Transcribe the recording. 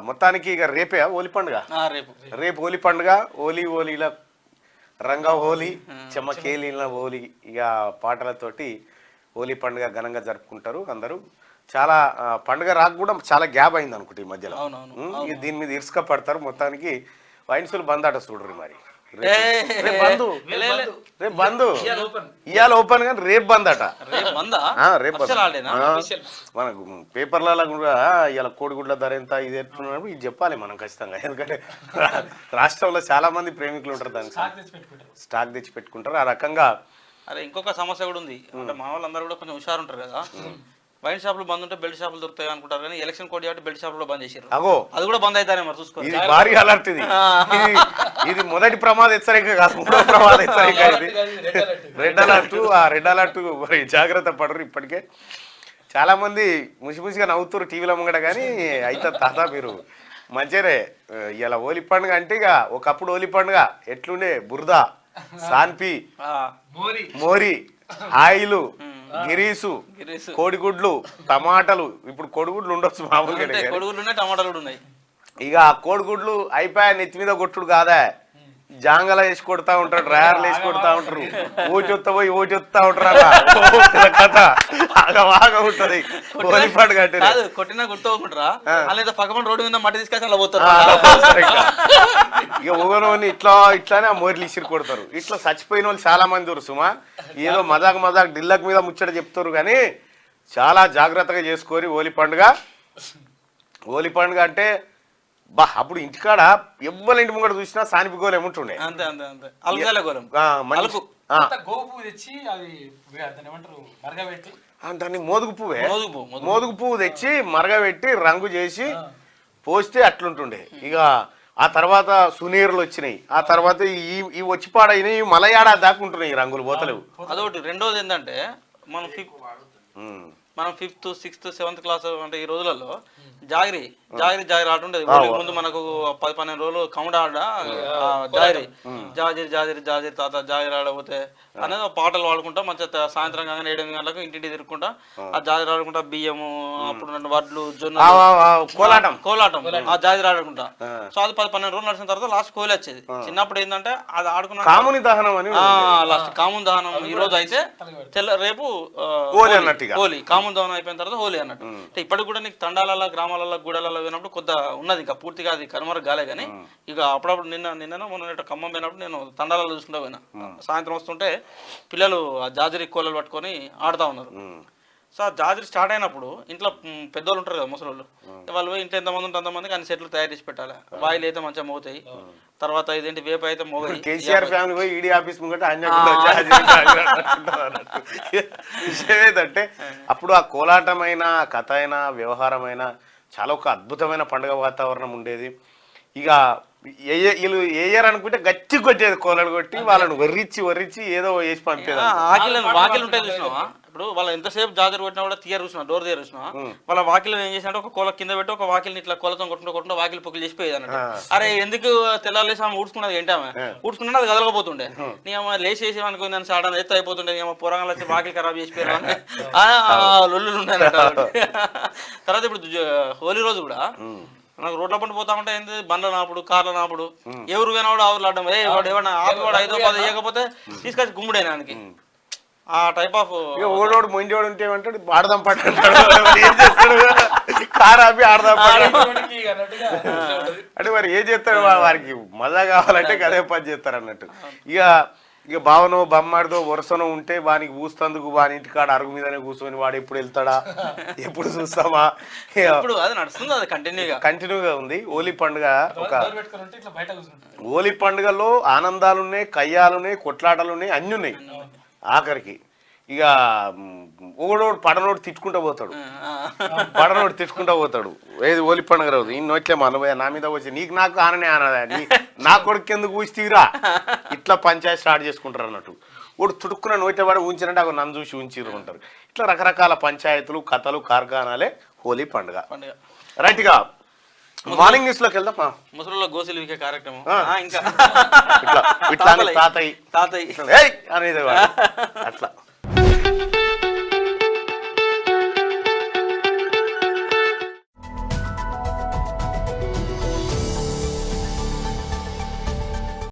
మొత్తానికి ఇక రేపే హోలీ పండుగ. రేపు హోలీ పండుగ. హోలీల రంగ హోలీ, చెమ్మకేలీల హోలీ, ఇక పాటలతోటి హోలీ పండుగ ఘనంగా జరుపుకుంటారు అందరూ. చాలా పండుగ రాక కూడా చాలా గ్యాప్ అయింది అనుకుంటే ఈ మధ్యలో. దీని మీద ఇరుసుక పడతారు. మొత్తానికి వైన్సులు బందాట చూడరు మరి. రేపు బంద్, ఇవాళ ఓపెన్ కానీ రేపు బంద్ అట. రేపు మనకు పేపర్లలో కూడా ఇవాళ కోడిగుడ్ల ధర ఎంత ఇది ఎట్టున్నప్పుడు ఇది చెప్పాలి మనం ఖచ్చితంగా. ఎందుకంటే రాష్ట్రంలో చాలా మంది ప్రేమికులు ఉంటారు, దానికి స్టాక్ తెచ్చి పెట్టుకుంటారు ఆ రకంగా. అరే ఇంకొక సమస్య కూడా ఉంది. అంటే మా వాళ్ళందరూ కూడా కొంచెం హుషారు ఉంటారు కదా, వైన్ షాపులు బంద్ ఉంటే బెల్ట్ షాపులు దొరుకుతాయి అనుకుంటారు, కానీ ఎలక్షన్ కోడ్ కాబట్టి బెల్ట్ షాపులు బంద్ చేశారు. అది కూడా బంద్ అవుతానే మరి చూసుకో. ఇది భారీ అలర్ట్. ఇది మొదటి ప్రమాద హెచ్చరిక కాదు, మూడో ప్రమాద హెచ్చరిక. ఇది రెడ్ అలర్ట్. ఆ రెడ్ అలర్ట్ మరి జాగ్రత్త పడరు. ఇప్పటికే చాలా మంది ముసిముసిగా నవ్వుతారు టీవీలో ముంగట, కానీ అయితే తాత మీరు మంచిగానే. ఇలా హోలీ పండుగ అంటే ఇక ఒకప్పుడు హోలీ పండుగ ఎట్లుండే, బురద, సాన్పి, మోరి, ఆయిలు, గిరీసు, కోడిగుడ్లు, టమాటాలు. ఇప్పుడు కోడిగుడ్లు ఉండొచ్చు మామూలుగా, టమాటాలు కూడా ఉన్నాయి. ఇక ఆ కోడిగుడ్లు అయిపోయా నెత్తి మీద కొట్టుడు కాదా, జాంగల వేసి కొడతా ఉంటారు, డ్రాయర్లు వేసి కొడతా ఉంటారు, ఓచొత్త పోయి ఓచొత్తా ఉంటారు. కథ బాగా ఉంటది హోలీ పండుగ అంటే. కొట్టినా గుర్తుకుంటారా, పక్కన రోడ్డు మీద మట్టి తీసుకొచ్చి అలా పోతారు. ఇక ఊగనోని ఇట్లానే ఆ మోర్లు ఇసిరి కొడతారు. ఇట్లా చచ్చిపోయిన వాళ్ళు చాలా మంది ఉన్నారు సుమా. ఏదో మజాక్ ఢిల్లక్ మీద ముచ్చట చెప్తారు, కానీ చాలా జాగ్రత్తగా చేసుకోరి హోలీ పండుగ. హోలీ పండుగ అంటే అప్పుడు ఇంటికాడ ఎవ్వరి ఇంటి ముంగట చూసినా సానిపి గోలు ఏముంటుండే. దాన్ని మోదుగు పువ్వు తెచ్చి మరగబెట్టి రంగు చేసి పోస్తే అట్లుంటుండే. ఇక ఆ తర్వాత సునీర్లు వచ్చినాయి. ఆ తర్వాత ఈ వచ్చి పాడైనాయి, మలయాడ దాకుంటున్నాయి రంగులు పోతలేవు. అదొకటి. రెండోది ఏంటంటే మనం 5th, 6th, 7th క్లాస్ అంటే ఈ రోజులలో జాగిరి ఆట ఉండేది. ముందు మనకు 10-12 రోజులు కౌంట్ ఆడ జాజిరి తాత జాగిరి ఆడకపోతే అనేది పాటలు పాడుకుంటా మంచిగా సాయంత్రం కానీ 7-8 గంటలకు ఇంటింటి తిరుగుకుంటా ఆ జాజిరి ఆడుకుంటా, బియ్యము, అప్పుడు వడ్లు, జొన్న, కోలాటం ఆ జాజిరి ఆడుకుంటా. సో అది 10-12 రోజులు నడిచిన తర్వాత లాస్ట్ కోహ్లీ వచ్చేది. చిన్నప్పుడు ఏంటంటే అది ఆడుకున్నా కాముని దహనం అని లాస్ట్ కాముని దహనం. ఈ రోజు అయితే రేపు హోలీ, కాముని దహనం అయిపోయిన తర్వాత హోలీ అన్నట్టు. అంటే ఇప్పటికి కూడా నీకు తండాలలో, గ్రామాలలో, గూడలలో పోయినప్పుడు కొద్ది ఉన్నది, ఇంకా పూర్తిగా అది కనుమరు కాలే. కానీ ఇక అప్పుడప్పుడు నిన్న మొన్న ఖమ్మం పోయినప్పుడు నేను తండాలలో చూసుకుంటా పోయినా. సాయంత్రం వస్తుంటే పిల్లలు ఆ జాజిరి కోలలు పట్టుకొని ఆడుతూ ఉన్నారు. సో ఆ జాజిరి స్టార్ట్ అయినప్పుడు ఇంట్లో పెద్దోళ్ళు ఉంటారు కదా, ముసలోళ్ళు, వాళ్ళు ఇంట్లో ఎంతమంది ఉంటే అంతమందికి అన్ని సెట్లు తయారు చేసి పెట్టాలి. బాయిలు అయితే మంచిగా మోగుతాయి, తర్వాత ఇదేంటి వేప అయితే మోగాయి. కేసీఆర్ ఫ్యామిలీ పోయి ఈడీ ఆఫీస్ ముంగట విషయం ఏంటంటే అప్పుడు ఆ కోలాటమైన కథ అయినా వ్యవహారమైన చాలా ఒక అద్భుతమైన పండుగ వాతావరణం ఉండేది. ఇక వీళ్ళు వేయరు అనుకుంటే గట్టి కొట్టేది, కోలలు కొట్టి వాళ్ళని వర్రిచ్చి ఏదో వేసి పంపేది. వాకిలు ఉంటాయి చూసినావా, ఇప్పుడు వాళ్ళు ఎంతసేపు జాజర్ కొట్టినా కూడా తీయరు చూసినా, డోర్ తీయరు చూసినా, వాళ్ళ వాకిలు ఏం చేసినట్టు ఒక కోల కింద పెట్టి ఒక వాకిల్ని ఇట్లా కోలతో కొట్టుకుంటూ వాకిలు పొక్కులు చేసిపోయేది అన్నట్టు. అరే ఎందుకు తెల్లారేసి ఆమె ఊడ్చుకున్నది ఏంటామే, ఊడ్చుకున్నా అది కదలకపోతుండే, నీ అమ్మ లేచేసి అనుకో దాన్ని సాడని ఎత్తు అయిపోతుండే, నీ అమ్మ పొరంగా వచ్చి వాకిలు ఖరాబ్ చేసిపోయారు అని లొల్లులు ఉంటాయి. తర్వాత ఇప్పుడు హోలీ రోజు కూడా నాకు రోడ్ల పంట పోతా ఉంటే ఏంటి, బండ్ల నాపుడు, కార్ల నాపుడు, ఎవరు పోయినాడు ఆవులు ఆడడం, ఏమన్నా ఆపివాడు 5-10 వేయకపోతే తీసుకొచ్చి గుమ్ముడైనా దానికి. ఆ టైప్ ఆఫ్ ఓడోడు మొండివాడు ఉంటే ఏమంటాడు, ఆడదాం పాట కార్ ఆపి ఆడదాం అంటే మరి ఏం చేస్తాడు, వారికి మజా కావాలంటే అదే పని చేస్తారు అన్నట్టు. ఇక భావనో బొమ్మాడితో వరుసనో ఉంటే వానికి పూస్తందుకు వాని ఇంటికాడ అరుగు మీదనే కూర్చొని వాడు ఎప్పుడు వెళ్తాడా, ఎప్పుడు చూస్తామా, కంటిన్యూగా ఉంది. హోలీ పండుగ హోలీ పండుగలో ఆనందాలున్నాయి, కయ్యాలున్నాయి, కొట్లాటలున్నాయి, అన్నీ ఉన్నాయి. ఆఖరికి ఇక ఒకడోడు పడనోడు తిట్టుకుంటూ పోతాడు ఏది హోలీ పండుగ రోజు. ఈ నోట్లే మనబోయా నా మీద వచ్చి నీకు నాకు ఆననే ఆనదా, నా కొడుకు ఎందుకు ఊసిరా, ఇట్లా పంచాయతీ స్టార్ట్ చేసుకుంటారు అన్నట్టు. వాడు తుడుక్కున్న నోట్ల వాడు ఉంచినట్టు అక్కడ నన్ను చూసి ఉంచిరు ఉంటారు. ఇట్లా రకరకాల పంచాయతీలు, కథలు, కార్ఖానాలే హోలీ పండుగ. రైట్గా మార్నింగ్ న్యూస్ లోకి వెళ్దాం. ముసలిలో గోసిలు కార్యక్రమం ఇంకా ఇట్లా తాతయ్య అనేది